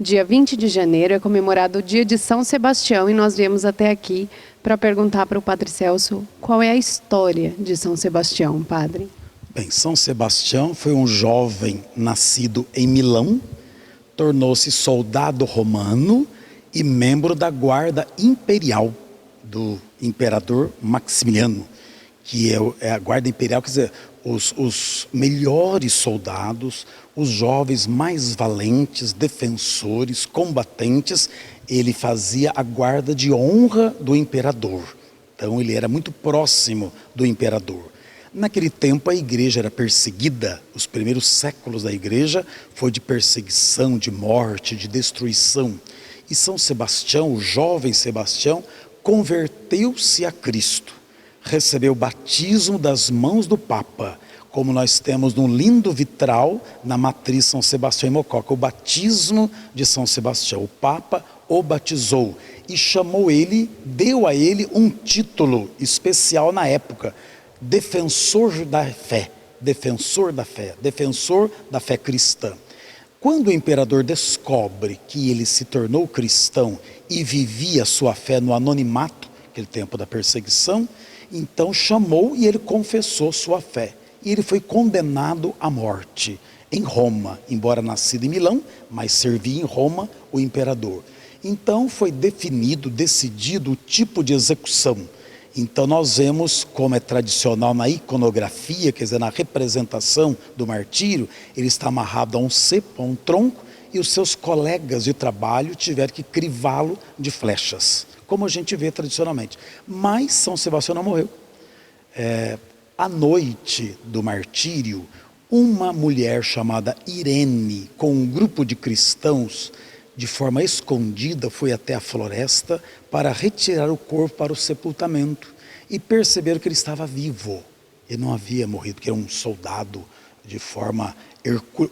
Dia 20 de janeiro é comemorado o dia de São Sebastião e nós viemos até aqui para perguntar para o Padre Celso qual é a história de São Sebastião, Padre. Bem, São Sebastião foi um jovem nascido em Milão, tornou-se soldado romano e membro da guarda imperial do imperador Maximiliano, que é a guarda imperial, quer dizer, os melhores soldados, os jovens mais valentes, defensores, combatentes. Ele fazia a guarda de honra do imperador. Então ele era muito próximo do imperador. Naquele tempo a igreja era perseguida, os primeiros séculos da igreja foi de perseguição, de morte, de destruição. E São Sebastião, o jovem Sebastião, converteu-se a Cristo, recebeu o batismo das mãos do Papa, como nós temos num lindo vitral na matriz São Sebastião em Mococa, o batismo de São Sebastião. O Papa o batizou e chamou ele, deu a ele um título especial na época, defensor da fé, defensor da fé, defensor da fé cristã. Quando o imperador descobre que ele se tornou cristão e vivia sua fé no anonimato, aquele tempo da perseguição, então chamou e ele confessou sua fé. E ele foi condenado à morte em Roma, embora nascido em Milão, mas servia em Roma o imperador. Então foi definido, decidido o tipo de execução. Então nós vemos, como é tradicional na iconografia, quer dizer, na representação do martírio, ele está amarrado a um cepo, a um tronco, e os seus colegas de trabalho tiveram que crivá-lo de flechas, como a gente vê tradicionalmente. Mas São Sebastião não morreu. À noite do martírio, uma mulher chamada Irene, com um grupo de cristãos, de forma escondida, foi até a floresta para retirar o corpo para o sepultamento. E perceberam que ele estava vivo. Ele não havia morrido, que era um soldado de forma...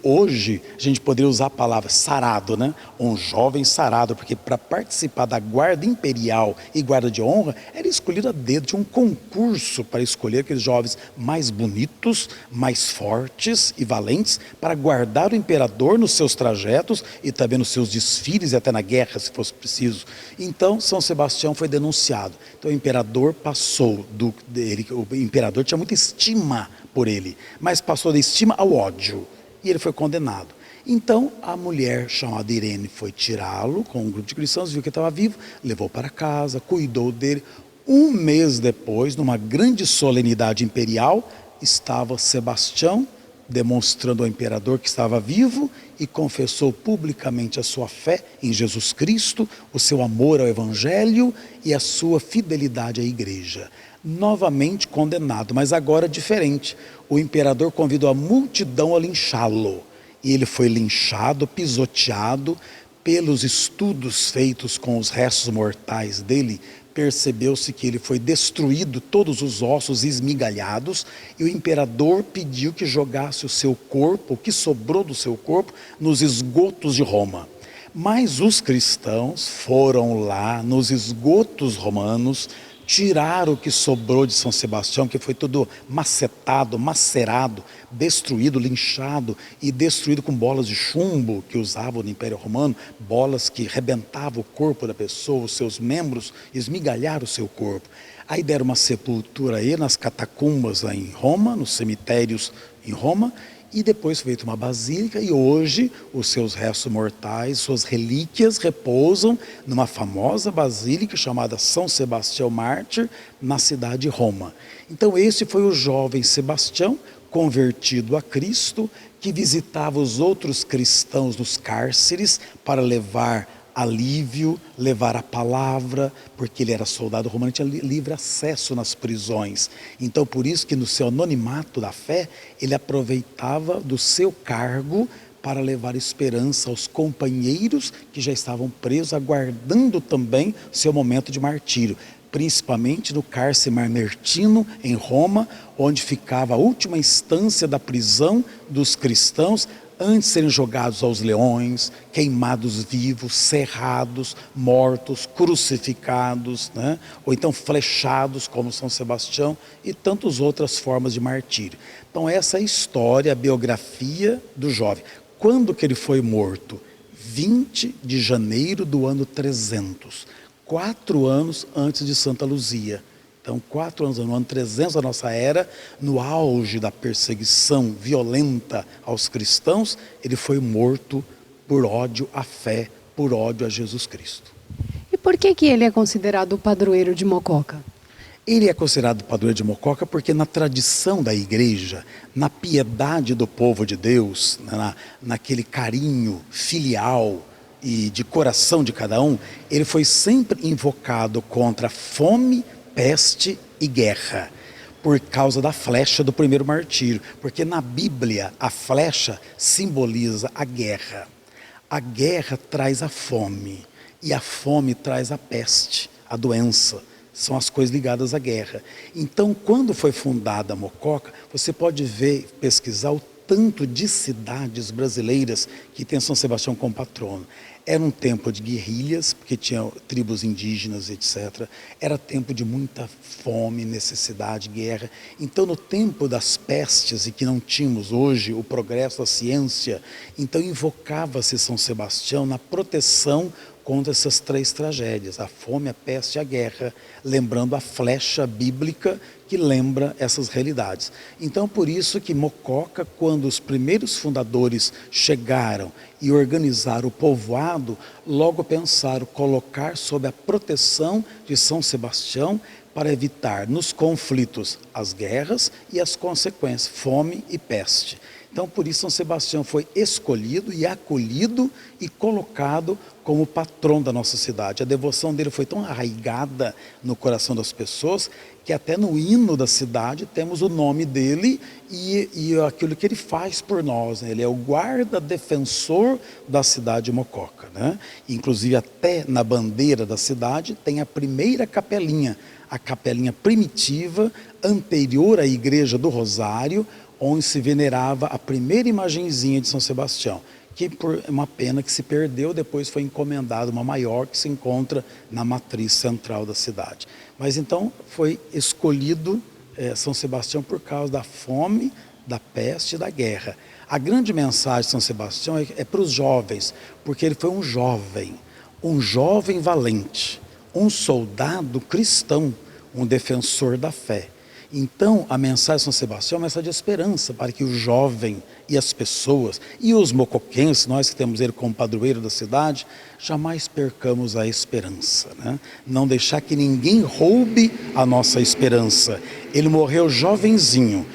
Hoje a gente poderia usar a palavra sarado, né? Um jovem sarado, porque para participar da guarda imperial e guarda de honra, era escolhido a dedo, tinha um concurso para escolher aqueles jovens mais bonitos, mais fortes e valentes, para guardar o imperador nos seus trajetos e também nos seus desfiles e até na guerra, se fosse preciso. Então São Sebastião foi denunciado. Então o imperador passou o imperador tinha muita estima por ele, mas passou da estima ao ódio. E ele foi condenado. Então a mulher chamada Irene foi tirá-lo com um grupo de cristãos, viu que ele estava vivo, levou para casa, cuidou dele. Um mês depois, numa grande solenidade imperial, estava Sebastião demonstrando ao imperador que estava vivo e confessou publicamente a sua fé em Jesus Cristo, o seu amor ao Evangelho e a sua fidelidade à igreja. Novamente condenado, mas agora diferente. O imperador convidou a multidão a linchá-lo. E ele foi linchado, pisoteado. Pelos estudos feitos com os restos mortais dele, percebeu-se que ele foi destruído, todos os ossos esmigalhados, e o imperador pediu que jogasse o seu corpo, o que sobrou do seu corpo, nos esgotos de Roma. Mas os cristãos foram lá nos esgotos romanos, tiraram o que sobrou de São Sebastião, que foi tudo macetado, macerado, destruído, linchado e destruído com bolas de chumbo que usavam no Império Romano, bolas que rebentavam o corpo da pessoa, os seus membros, esmigalharam o seu corpo. Aí deram uma sepultura aí nas catacumbas lá em Roma, nos cemitérios em Roma, e depois foi feita uma basílica e hoje os seus restos mortais, suas relíquias repousam numa famosa basílica chamada São Sebastião Mártir, na cidade de Roma. Então esse foi o jovem Sebastião, convertido a Cristo, que visitava os outros cristãos nos cárceres para levar alívio, levar a palavra, porque ele era soldado romano, tinha livre acesso nas prisões. Então por isso que no seu anonimato da fé, ele aproveitava do seu cargo para levar esperança aos companheiros que já estavam presos, aguardando também seu momento de martírio. Principalmente no cárcere Mamertino, em Roma, onde ficava a última instância da prisão dos cristãos, antes de serem jogados aos leões, queimados vivos, serrados, mortos, crucificados, né? Ou então flechados, como São Sebastião, e tantas outras formas de martírio. Então essa é a história, a biografia do jovem. Quando que ele foi morto? 20 de janeiro do ano 300, 4 anos antes de Santa Luzia. Então, 4 anos, no ano 300 da nossa era, no auge da perseguição violenta aos cristãos, ele foi morto por ódio à fé, por ódio a Jesus Cristo. E por que ele é considerado o padroeiro de Mococa? Ele é considerado padroeiro de Mococa porque na tradição da igreja, na piedade do povo de Deus, naquele carinho filial e de coração de cada um, ele foi sempre invocado contra fome, peste e guerra, por causa da flecha do primeiro martírio, porque na Bíblia a flecha simboliza a guerra. A guerra traz a fome e a fome traz a peste, a doença. São as coisas ligadas à guerra. Então, quando foi fundada a Mococa, você pode ver, pesquisar o tanto de cidades brasileiras que tem São Sebastião como patrono. Era um tempo de guerrilhas, porque tinha tribos indígenas, etc. Era tempo de muita fome, necessidade, guerra. Então, no tempo das pestes, e que não tínhamos hoje o progresso da ciência, então invocava-se São Sebastião na proteção contra essas 3 tragédias, a fome, a peste e a guerra, lembrando a flecha bíblica que lembra essas realidades. Então, por isso que Mococa, quando os primeiros fundadores chegaram e organizaram o povoado, logo pensaram colocar sob a proteção de São Sebastião para evitar nos conflitos as guerras e as consequências, fome e peste. Então, por isso, São Sebastião foi escolhido e acolhido e colocado como patrão da nossa cidade. A devoção dele foi tão arraigada no coração das pessoas que até no hino da cidade temos o nome dele e aquilo que ele faz por nós, né? Ele é o guarda defensor da cidade de Mococa, né? Inclusive até na bandeira da cidade tem a primeira capelinha, a capelinha primitiva anterior à igreja do Rosário, onde se venerava a primeira imagenzinha de São Sebastião, que por uma pena que se perdeu, depois foi encomendada uma maior que se encontra na matriz central da cidade. Mas então foi escolhido São Sebastião por causa da fome, da peste e da guerra. A grande mensagem de São Sebastião é para os jovens, porque ele foi um jovem valente, um soldado cristão, um defensor da fé. Então, a mensagem de São Sebastião é uma mensagem de esperança para que o jovem e as pessoas, e os mocoquenses, nós que temos ele como padroeiro da cidade, jamais percamos a esperança, né? Não deixar que ninguém roube a nossa esperança. Ele morreu jovenzinho,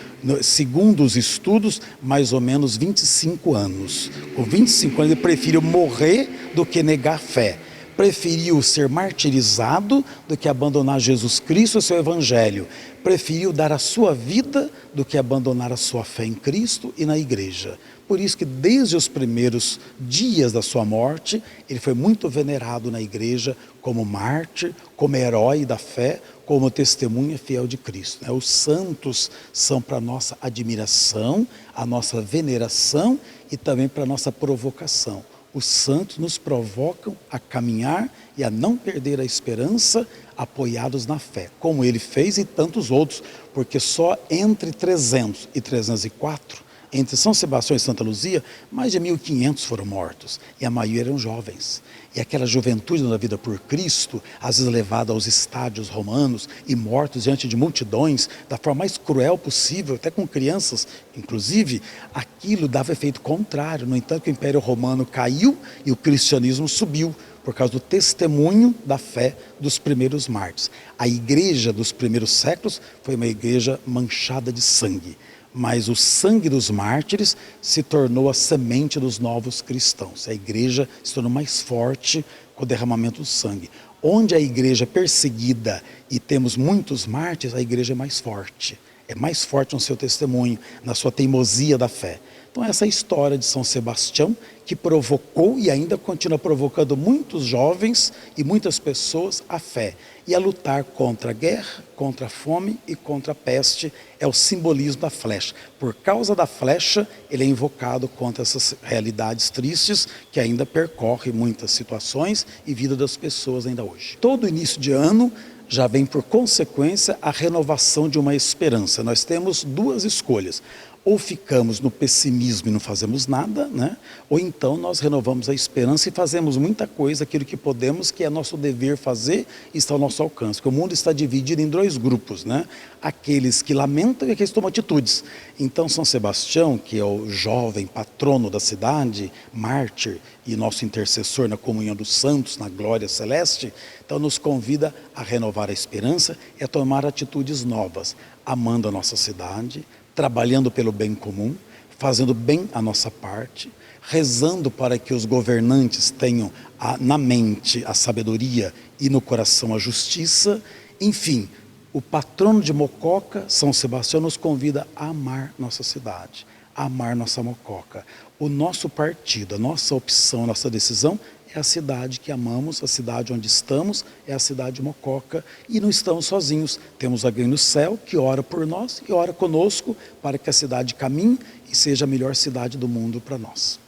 segundo os estudos, mais ou menos 25 anos. Com 25 anos ele preferiu morrer do que negar a fé. Preferiu ser martirizado do que abandonar Jesus Cristo e seu Evangelho. Preferiu dar a sua vida do que abandonar a sua fé em Cristo e na igreja. Por isso que desde os primeiros dias da sua morte, ele foi muito venerado na igreja como mártir, como herói da fé, como testemunha fiel de Cristo. Os santos são para a nossa admiração, a nossa veneração e também para a nossa provocação. Os santos nos provocam a caminhar e a não perder a esperança, apoiados na fé, como ele fez e tantos outros, porque só entre 300 e 304, entre São Sebastião e Santa Luzia, mais de 1.500 foram mortos, e a maioria eram jovens. E aquela juventude na vida por Cristo, às vezes levada aos estádios romanos e mortos diante de multidões, da forma mais cruel possível, até com crianças, inclusive, aquilo dava efeito contrário. No entanto, o Império Romano caiu e o cristianismo subiu, por causa do testemunho da fé dos primeiros mártires. A igreja dos primeiros séculos foi uma igreja manchada de sangue, mas o sangue dos mártires se tornou a semente dos novos cristãos. A igreja se tornou mais forte com o derramamento do sangue. Onde a igreja é perseguida e temos muitos mártires, a igreja é mais forte. É mais forte no seu testemunho, na sua teimosia da fé. Então essa é a história de São Sebastião, que provocou e ainda continua provocando muitos jovens e muitas pessoas à fé. E a lutar contra a guerra, contra a fome e contra a peste, é o simbolismo da flecha. Por causa da flecha, ele é invocado contra essas realidades tristes que ainda percorrem muitas situações e vida das pessoas ainda hoje. Todo início de ano já vem por consequência a renovação de uma esperança. Nós temos duas escolhas. Ou ficamos no pessimismo e não fazemos nada, né? Ou então nós renovamos a esperança e fazemos muita coisa, aquilo que podemos, que é nosso dever fazer e está ao nosso alcance. Porque o mundo está dividido em dois grupos, né? Aqueles que lamentam e aqueles que tomam atitudes. Então São Sebastião, que é o jovem patrono da cidade, mártir e nosso intercessor na comunhão dos santos, na glória celeste, então nos convida a renovar a esperança e a tomar atitudes novas, amando a nossa cidade, trabalhando pelo bem comum, fazendo bem a nossa parte, rezando para que os governantes tenham na mente a sabedoria e no coração a justiça. Enfim, o patrono de Mococa, São Sebastião, nos convida a amar nossa cidade, a amar nossa Mococa. O nosso partido, a nossa opção, a nossa decisão é a cidade que amamos, a cidade onde estamos, é a cidade de Mococa, e não estamos sozinhos. Temos alguém no céu que ora por nós e ora conosco para que a cidade caminhe e seja a melhor cidade do mundo para nós.